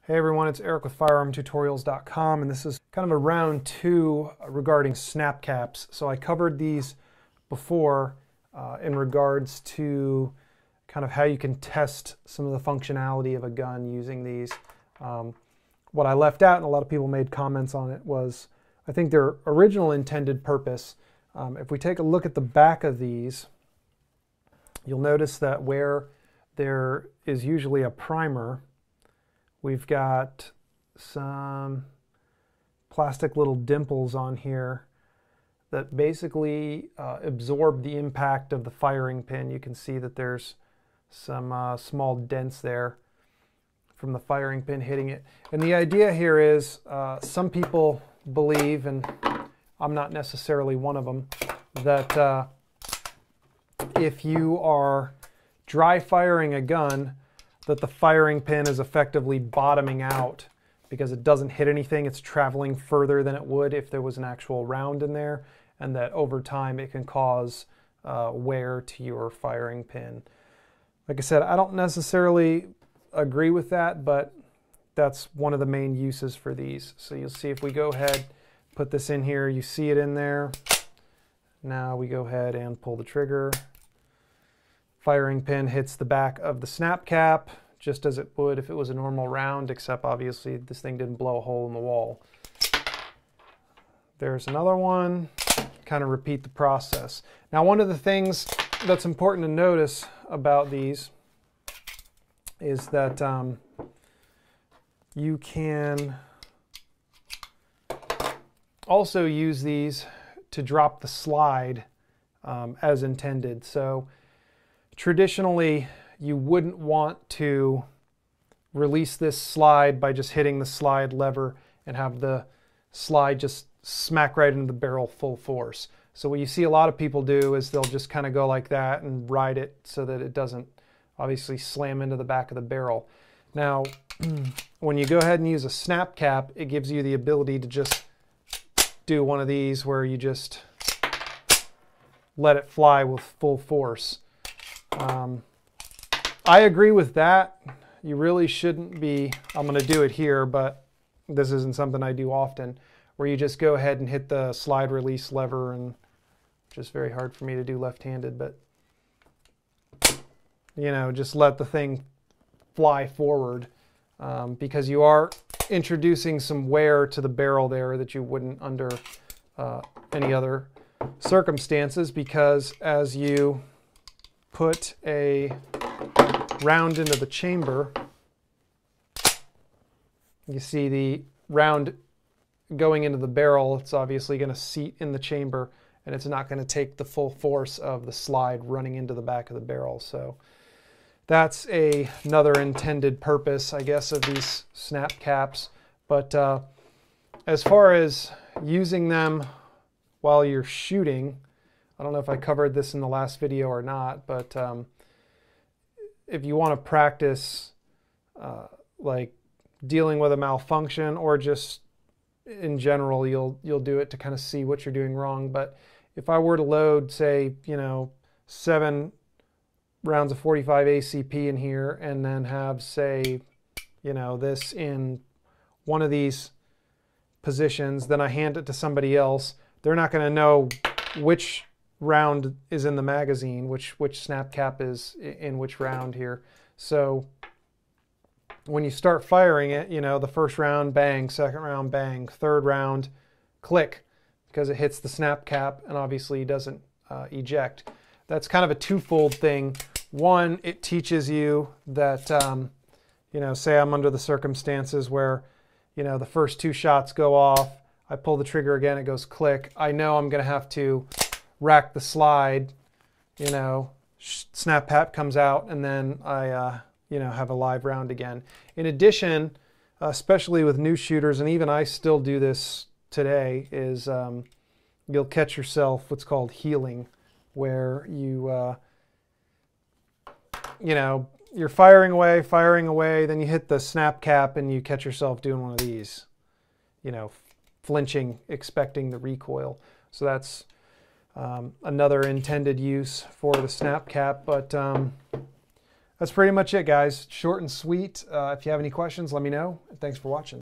Hey everyone, it's Eric with firearmtutorials.com, and this is kind of a round two regarding snap caps. So I covered these before in regards to kind of how you can test some of the functionality of a gun using these. What I left out, and a lot of people made comments on it, was I think their original intended purpose. If we take a look at the back of these, you'll notice that where there is usually a primer, we've got some plastic little dimples on here that basically absorb the impact of the firing pin. You can see that there's some small dents there from the firing pin hitting it. And the idea here is some people believe, and I'm not necessarily one of them, that if you are dry firing a gun, that the firing pin is effectively bottoming out because it doesn't hit anything. It's traveling further than it would if there was an actual round in there, and that over time it can cause wear to your firing pin. Like I said, I don't necessarily agree with that, but that's one of the main uses for these. So you'll see if we go ahead, put this in here, you see it in there. Now we go ahead and pull the trigger. Firing pin hits the back of the snap cap, just as it would if it was a normal round, except obviously this thing didn't blow a hole in the wall. There's another one. Kind of repeat the process. Now, one of the things that's important to notice about these is that you can also use these to drop the slide as intended. So traditionally, you wouldn't want to release this slide by just hitting the slide lever and have the slide just smack right into the barrel full force. So what you see a lot of people do is they'll just kind of go like that and ride it so that it doesn't obviously slam into the back of the barrel. Now, when you go ahead and use a snap cap, it gives you the ability to just do one of these where you just let it fly with full force. I agree with that. You really shouldn't be, I'm going to do it here, but this isn't something I do often, where you just go ahead and hit the slide release lever, and just very hard for me to do left-handed, but you know, just let the thing fly forward because you are introducing some wear to the barrel there that you wouldn't under any other circumstances, because as you put a round into the chamber, you see the round going into the barrel. It's obviously going to seat in the chamber, and it's not going to take the full force of the slide running into the back of the barrel. So that's another intended purpose, I guess, of these snap caps. But as far as using them while you're shooting, I don't know if I covered this in the last video or not, but if you want to practice like dealing with a malfunction, or just in general, you'll do it to kind of see what you're doing wrong. But if I were to load, say, 7 rounds of 45 ACP in here, and then have, say, this in one of these positions, then I hand it to somebody else, they're not going to know which round is in the magazine, which snap cap is in which round here. So when you start firing it, the first round, bang, second round, bang, third round, click, because it hits the snap cap and obviously doesn't eject. That's kind of a twofold thing. One, it teaches you that, say I'm under the circumstances where, the first 2 shots go off, I pull the trigger again, it goes click. I know I'm going to have to rack the slide, snap cap comes out, and then I, have a live round again. In addition, especially with new shooters, and even I still do this today, is you'll catch yourself what's called healing, where you, you're firing away, then you hit the snap cap and you catch yourself doing one of these, flinching, expecting the recoil. So that's another intended use for the snap cap. But That's pretty much it, guys. Short and sweet. If you have any questions, let me know. Thanks for watching.